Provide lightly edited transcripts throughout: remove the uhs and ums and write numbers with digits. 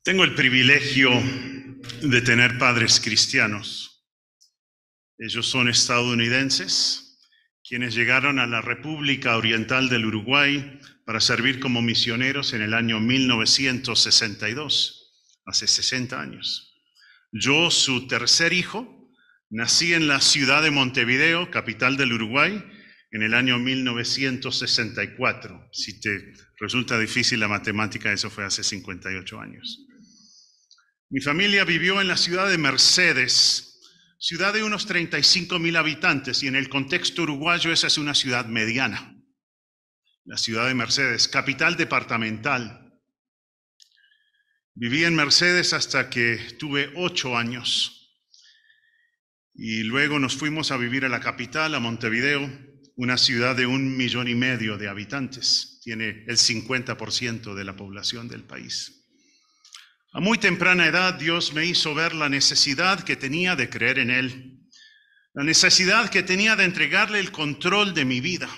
Tengo el privilegio de tener padres cristianos. Ellos son estadounidenses, quienes llegaron a la República Oriental del Uruguay para servir como misioneros en el año 1962, hace 60 años. Yo, su tercer hijo, nací en la ciudad de Montevideo, capital del Uruguay, en el año 1964. Si te resulta difícil la matemática, eso fue hace 58 años. Mi familia vivió en la ciudad de Mercedes, ciudad de unos 35,000 habitantes, y en el contexto uruguayo esa es una ciudad mediana. La ciudad de Mercedes, capital departamental. Viví en Mercedes hasta que tuve 8 años. Y luego nos fuimos a vivir a la capital, a Montevideo, una ciudad de 1,5 millones de habitantes. Tiene el 50% de la población del país. A muy temprana edad, Dios me hizo ver la necesidad que tenía de creer en Él, la necesidad que tenía de entregarle el control de mi vida.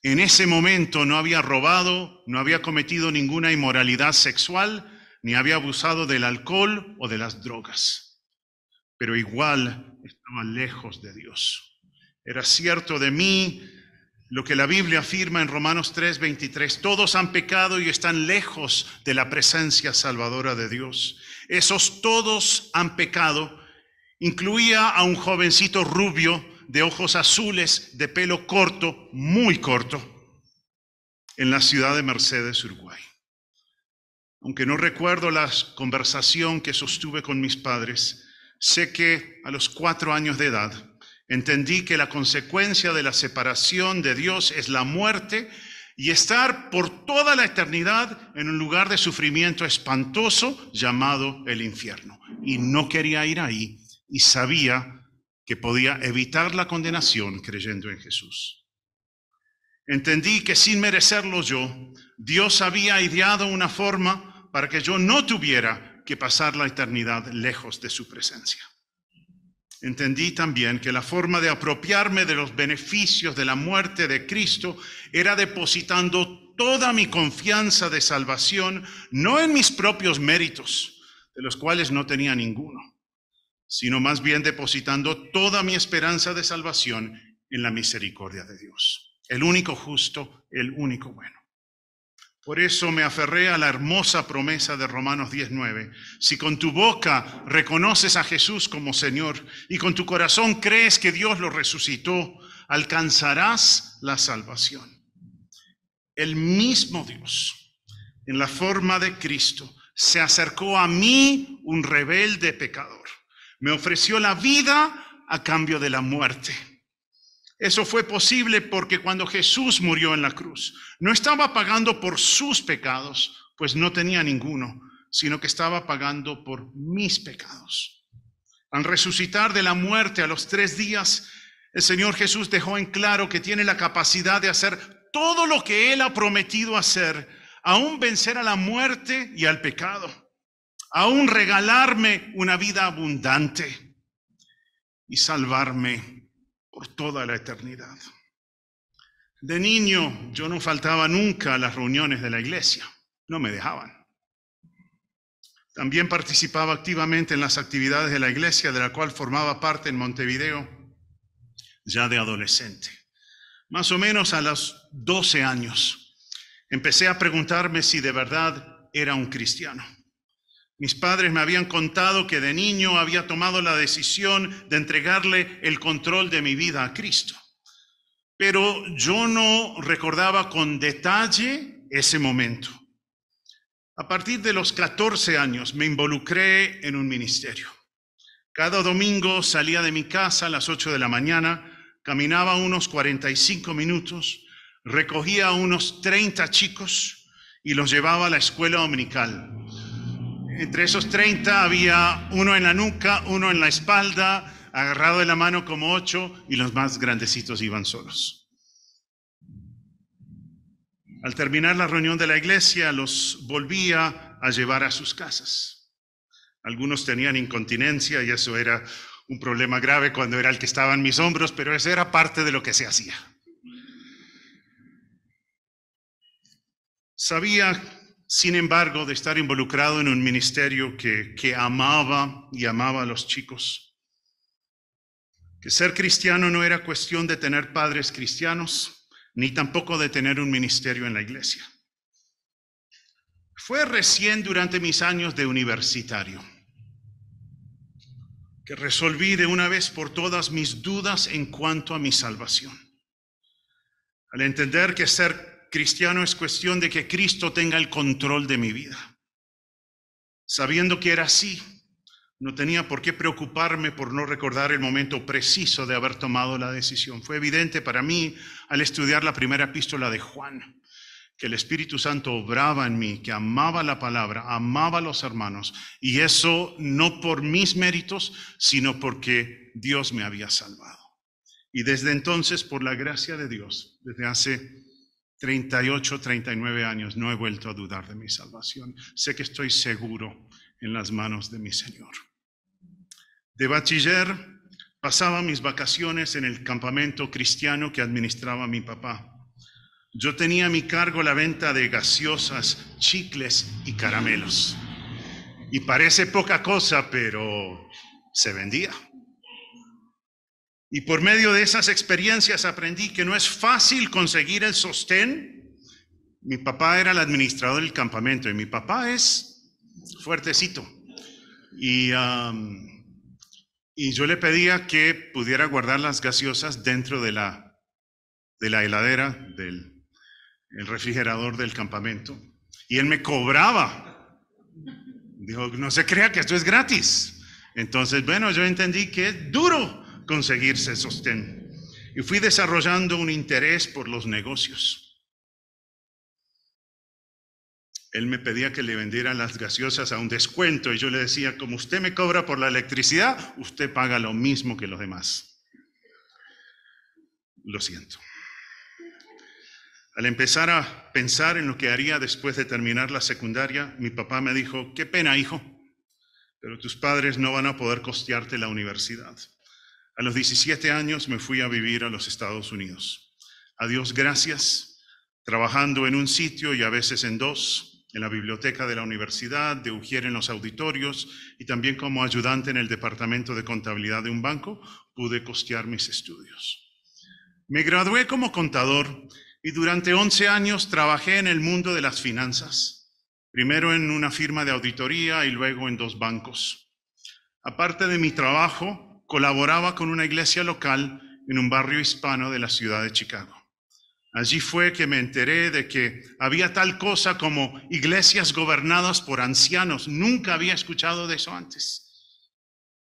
En ese momento no había robado, no había cometido ninguna inmoralidad sexual, ni había abusado del alcohol o de las drogas. Pero igual estaba lejos de Dios. Era cierto de mí lo que la Biblia afirma en Romanos 3:23, todos han pecado y están lejos de la presencia salvadora de Dios. Esos todos han pecado incluía a un jovencito rubio de ojos azules, de pelo corto, muy corto, en la ciudad de Mercedes, Uruguay. Aunque no recuerdo la conversación que sostuve con mis padres, sé que a los 4 años de edad entendí que la consecuencia de la separación de Dios es la muerte y estar por toda la eternidad en un lugar de sufrimiento espantoso llamado el infierno. Y no quería ir ahí y sabía que podía evitar la condenación creyendo en Jesús. Entendí que sin merecerlo yo, Dios había ideado una forma para que yo no tuviera que pasar la eternidad lejos de su presencia. Entendí también que la forma de apropiarme de los beneficios de la muerte de Cristo era depositando toda mi confianza de salvación, no en mis propios méritos, de los cuales no tenía ninguno, sino más bien depositando toda mi esperanza de salvación en la misericordia de Dios, el único justo, el único bueno. Por eso me aferré a la hermosa promesa de Romanos 10:9. Si con tu boca reconoces a Jesús como Señor y con tu corazón crees que Dios lo resucitó, alcanzarás la salvación. El mismo Dios, en la forma de Cristo, se acercó a mí, un rebelde pecador. Me ofreció la vida a cambio de la muerte. Eso fue posible porque cuando Jesús murió en la cruz, no estaba pagando por sus pecados, pues no tenía ninguno, sino que estaba pagando por mis pecados. Al resucitar de la muerte a los 3 días, el Señor Jesús dejó en claro que tiene la capacidad de hacer todo lo que Él ha prometido hacer, aún vencer a la muerte y al pecado, aún regalarme una vida abundante y salvarme por toda la eternidad. De niño yo no faltaba nunca a las reuniones de la iglesia, no me dejaban. También participaba activamente en las actividades de la iglesia, de la cual formaba parte en Montevideo, ya de adolescente. Más o menos a los 12 años empecé a preguntarme si de verdad era un cristiano. Mis padres me habían contado que de niño había tomado la decisión de entregarle el control de mi vida a Cristo. Pero yo no recordaba con detalle ese momento. A partir de los 14 años me involucré en un ministerio. Cada domingo salía de mi casa a las 8 de la mañana, caminaba unos 45 minutos, recogía a unos 30 chicos y los llevaba a la escuela dominical. Entre esos 30 había uno en la nuca, uno en la espalda, agarrado de la mano como 8, y los más grandecitos iban solos. Al terminar la reunión de la iglesia, los volvía a llevar a sus casas. Algunos tenían incontinencia y eso era un problema grave cuando era el que estaba en mis hombros, pero eso era parte de lo que se hacía. Sabía sin embargo, de estar involucrado en un ministerio que amaba y amaba a los chicos. Que ser cristiano no era cuestión de tener padres cristianos, ni tampoco de tener un ministerio en la iglesia. Fue recién durante mis años de universitario que resolví de una vez por todas mis dudas en cuanto a mi salvación. Al entender que ser cristiano es cuestión de que Cristo tenga el control de mi vida. Sabiendo que era así, no tenía por qué preocuparme por no recordar el momento preciso de haber tomado la decisión. Fue evidente para mí al estudiar la primera epístola de Juan, que el Espíritu Santo obraba en mí, que amaba la palabra, amaba a los hermanos, y eso no por mis méritos, sino porque Dios me había salvado. Y desde entonces, por la gracia de Dios, desde hace 38, 39 años, no he vuelto a dudar de mi salvación. Sé que estoy seguro en las manos de mi Señor. De bachiller, pasaba mis vacaciones en el campamento cristiano que administraba mi papá. Yo tenía a mi cargo la venta de gaseosas, chicles y caramelos. Y parece poca cosa, pero se vendía. Y por medio de esas experiencias aprendí que no es fácil conseguir el sostén. Mi papá era el administrador del campamento y mi papá es fuertecito. Y yo le pedía que pudiera guardar las gaseosas dentro de la heladera del refrigerador del campamento. Y él me cobraba. Dijo, no se crea que esto es gratis. Entonces, bueno, yo entendí que es duro conseguirse sostén. Y fui desarrollando un interés por los negocios. Él me pedía que le vendiera las gaseosas a un descuento y yo le decía, como usted me cobra por la electricidad, usted paga lo mismo que los demás. Lo siento. Al empezar a pensar en lo que haría después de terminar la secundaria, mi papá me dijo, qué pena, hijo, pero tus padres no van a poder costearte la universidad. A los 17 años me fui a vivir a los Estados Unidos. A Dios gracias, trabajando en un sitio y a veces en dos, en la biblioteca de la universidad, de ujier en los auditorios y también como ayudante en el departamento de contabilidad de un banco, pude costear mis estudios. Me gradué como contador y durante 11 años trabajé en el mundo de las finanzas, primero en una firma de auditoría y luego en 2 bancos. Aparte de mi trabajo, colaboraba con una iglesia local en un barrio hispano de la ciudad de Chicago. Allí fue que me enteré de que había tal cosa como iglesias gobernadas por ancianos. Nunca había escuchado de eso antes,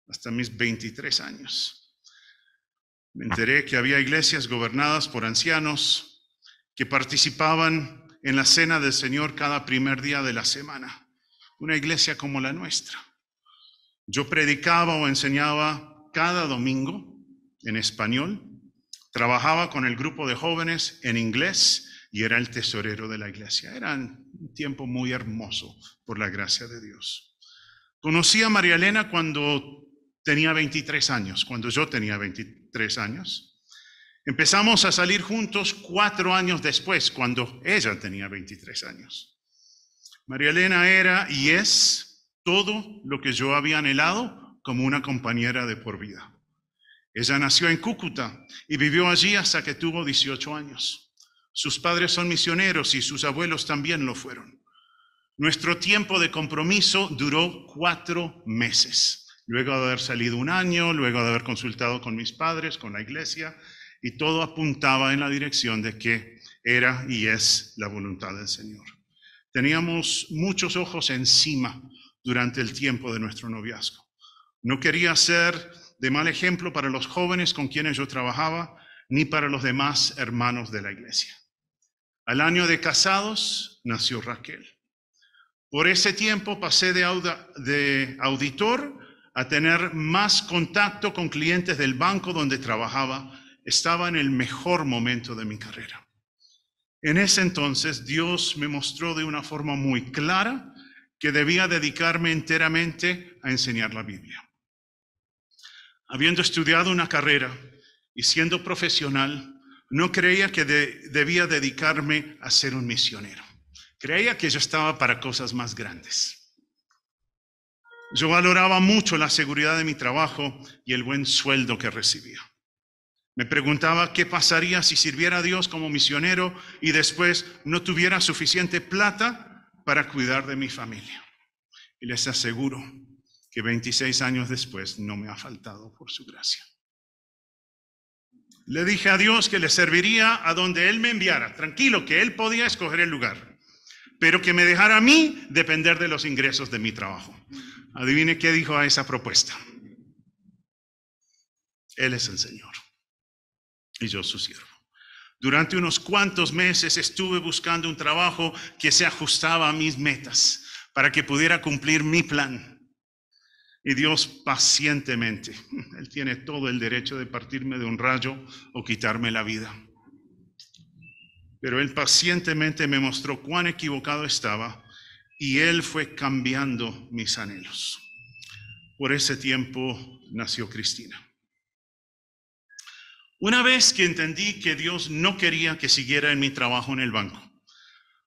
hasta mis 23 años. Me enteré que había iglesias gobernadas por ancianos que participaban en la cena del Señor cada primer día de la semana. Una iglesia como la nuestra. Yo predicaba o enseñaba cada domingo en español, trabajaba con el grupo de jóvenes en inglés y era el tesorero de la iglesia. Era un tiempo muy hermoso por la gracia de Dios. Conocí a María Elena cuando tenía 23 años, cuando yo tenía 23 años. Empezamos a salir juntos 4 años después, cuando ella tenía 23 años. María Elena era y es todo lo que yo había anhelado como una compañera de por vida. Ella nació en Cúcuta y vivió allí hasta que tuvo 18 años. Sus padres son misioneros y sus abuelos también lo fueron. Nuestro tiempo de compromiso duró 4 meses. Luego de haber salido 1 año, luego de haber consultado con mis padres, con la iglesia, y todo apuntaba en la dirección de que era y es la voluntad del Señor. Teníamos muchos ojos encima durante el tiempo de nuestro noviazgo. No quería ser de mal ejemplo para los jóvenes con quienes yo trabajaba, ni para los demás hermanos de la iglesia. Al año de casados nació Raquel. Por ese tiempo pasé de auditor a tener más contacto con clientes del banco donde trabajaba. Estaba en el mejor momento de mi carrera. En ese entonces Dios me mostró de una forma muy clara que debía dedicarme enteramente a enseñar la Biblia. Habiendo estudiado una carrera y siendo profesional, no creía que debía dedicarme a ser un misionero. Creía que yo estaba para cosas más grandes. Yo valoraba mucho la seguridad de mi trabajo y el buen sueldo que recibía. Me preguntaba qué pasaría si sirviera a Dios como misionero y después no tuviera suficiente plata para cuidar de mi familia. Y les aseguro que 26 años después no me ha faltado por su gracia. Le dije a Dios que le serviría a donde Él me enviara, tranquilo, que Él podía escoger el lugar, pero que me dejara a mí depender de los ingresos de mi trabajo. Adivine qué dijo a esa propuesta. Él es el Señor y yo su siervo. Durante unos cuantos meses estuve buscando un trabajo que se ajustaba a mis metas para que pudiera cumplir mi plan. Y Dios pacientemente, Él tiene todo el derecho de partirme de un rayo o quitarme la vida. Pero Él pacientemente me mostró cuán equivocado estaba y Él fue cambiando mis anhelos. Por ese tiempo nació Cristina. Una vez que entendí que Dios no quería que siguiera en mi trabajo en el banco,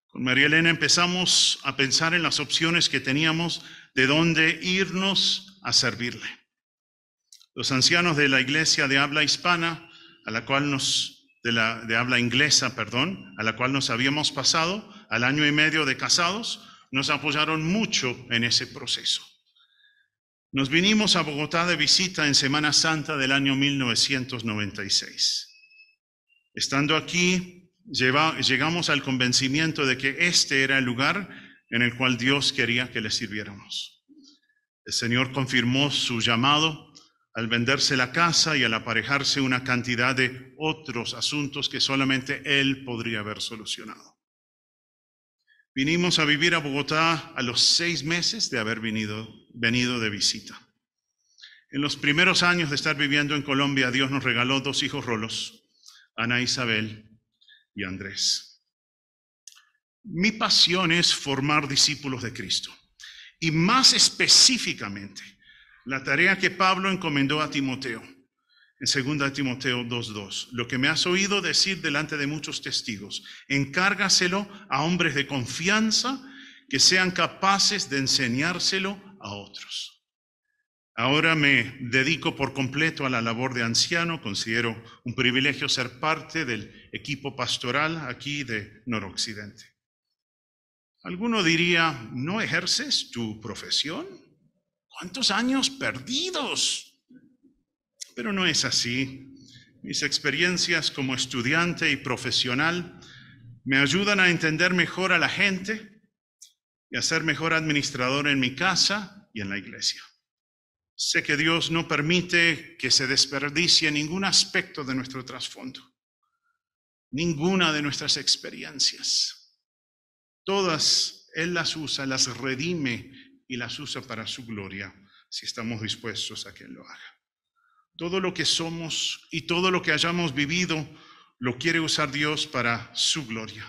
con María Elena empezamos a pensar en las opciones que teníamos de dónde irnos a servirle. Los ancianos de la iglesia de habla hispana, a la cual de habla inglesa, a la cual nos habíamos pasado al año y medio de casados, nos apoyaron mucho en ese proceso. Nos vinimos a Bogotá de visita en Semana Santa del año 1996. Estando aquí, llegamos al convencimiento de que este era el lugar en el cual Dios quería que le sirviéramos. El Señor confirmó su llamado al venderse la casa y al aparejarse una cantidad de otros asuntos que solamente Él podría haber solucionado. Vinimos a vivir a Bogotá a los 6 meses de haber venido de visita. En los primeros años de estar viviendo en Colombia, Dios nos regaló 2 hijos rolos, Ana Isabel y Andrés. Mi pasión es formar discípulos de Cristo. Y más específicamente, la tarea que Pablo encomendó a Timoteo, en 2 Timoteo 2:2, lo que me has oído decir delante de muchos testigos, encárgaselo a hombres de confianza que sean capaces de enseñárselo a otros. Ahora me dedico por completo a la labor de anciano, considero un privilegio ser parte del equipo pastoral aquí de Noroccidente. Alguno diría, ¿no ejerces tu profesión? ¿Cuántos años perdidos? Pero no es así. Mis experiencias como estudiante y profesional me ayudan a entender mejor a la gente y a ser mejor administrador en mi casa y en la iglesia. Sé que Dios no permite que se desperdicie ningún aspecto de nuestro trasfondo, ninguna de nuestras experiencias. Todas Él las usa, las redime y las usa para su gloria, si estamos dispuestos a que Él lo haga. Todo lo que somos y todo lo que hayamos vivido, lo quiere usar Dios para su gloria.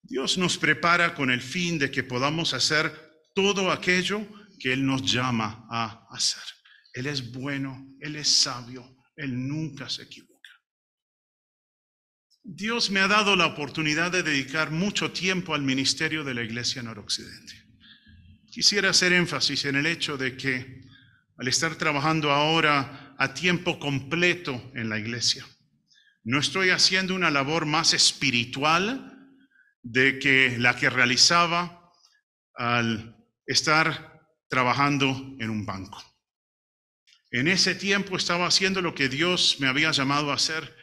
Dios nos prepara con el fin de que podamos hacer todo aquello que Él nos llama a hacer. Él es bueno, Él es sabio, Él nunca se equivoca. Dios me ha dado la oportunidad de dedicar mucho tiempo al ministerio de la Iglesia Noroccidente. Quisiera hacer énfasis en el hecho de que al estar trabajando ahora a tiempo completo en la iglesia, no estoy haciendo una labor más espiritual de que la que realizaba al estar trabajando en un banco. En ese tiempo estaba haciendo lo que Dios me había llamado a hacer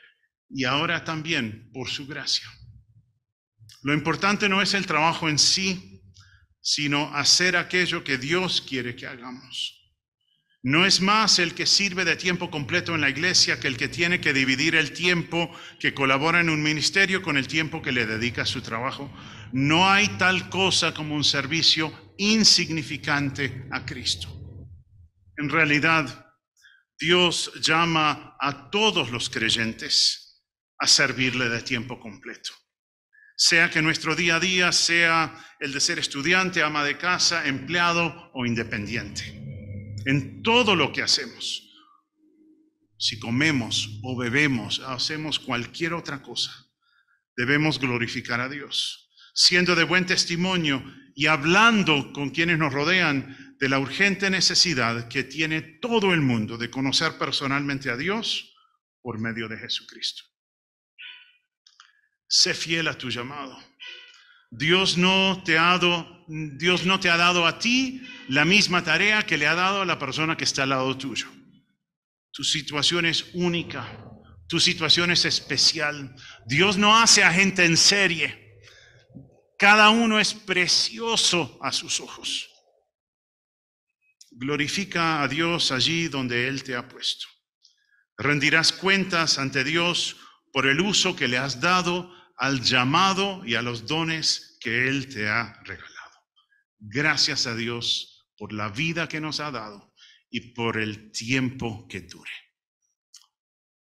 y ahora también por su gracia. Lo importante no es el trabajo en sí, sino hacer aquello que Dios quiere que hagamos. No es más el que sirve de tiempo completo en la iglesia que el que tiene que dividir el tiempo que colabora en un ministerio con el tiempo que le dedica a su trabajo. No hay tal cosa como un servicio insignificante a Cristo. En realidad, Dios llama a todos los creyentes a servirle de tiempo completo. Sea que nuestro día a día sea el de ser estudiante, ama de casa, empleado o independiente. En todo lo que hacemos, si comemos o bebemos, hacemos cualquier otra cosa, debemos glorificar a Dios. siendo de buen testimonio y hablando con quienes nos rodean de la urgente necesidad que tiene todo el mundo de conocer personalmente a Dios por medio de Jesucristo. Sé fiel a tu llamado. Dios no te ha dado a ti la misma tarea que le ha dado a la persona que está al lado tuyo. Tu situación es única, tu situación es especial. Dios no hace a gente en serie. Cada uno es precioso a sus ojos. Glorifica a Dios allí donde Él te ha puesto. Rendirás cuentas ante Dios por el uso que le has dado al llamado y a los dones que Él te ha regalado. Gracias a Dios por la vida que nos ha dado y por el tiempo que dure.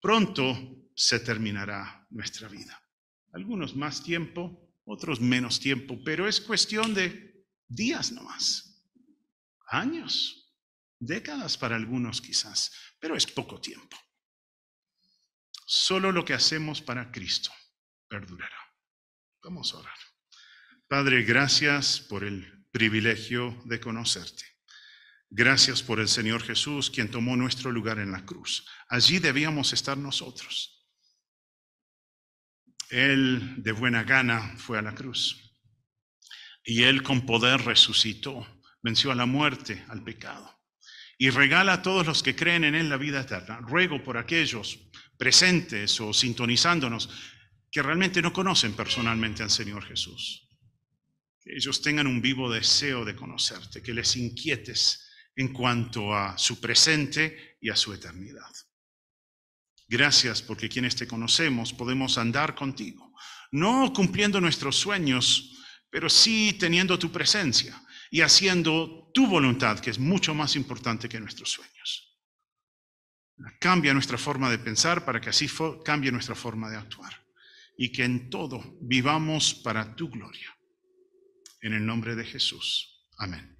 Pronto se terminará nuestra vida. Algunos más tiempo, otros menos tiempo, pero es cuestión de días nomás. Años, décadas para algunos quizás, pero es poco tiempo. Solo lo que hacemos para Cristo perdurará. Vamos a orar. Padre, gracias por el privilegio de conocerte. Gracias por el Señor Jesús, quien tomó nuestro lugar en la cruz. Allí debíamos estar nosotros. Él de buena gana fue a la cruz. Y Él con poder resucitó, venció a la muerte, al pecado. Y regala a todos los que creen en Él la vida eterna. Ruego por aquellos presentes o sintonizándonos que realmente no conocen personalmente al Señor Jesús. Que ellos tengan un vivo deseo de conocerte, que les inquietes en cuanto a su presente y a su eternidad. Gracias porque quienes te conocemos podemos andar contigo, no cumpliendo nuestros sueños, pero sí teniendo tu presencia y haciendo tu voluntad, que es mucho más importante que nuestros sueños. Cambia nuestra forma de pensar para que así cambie nuestra forma de actuar y que en todo vivamos para tu gloria. En el nombre de Jesús. Amén.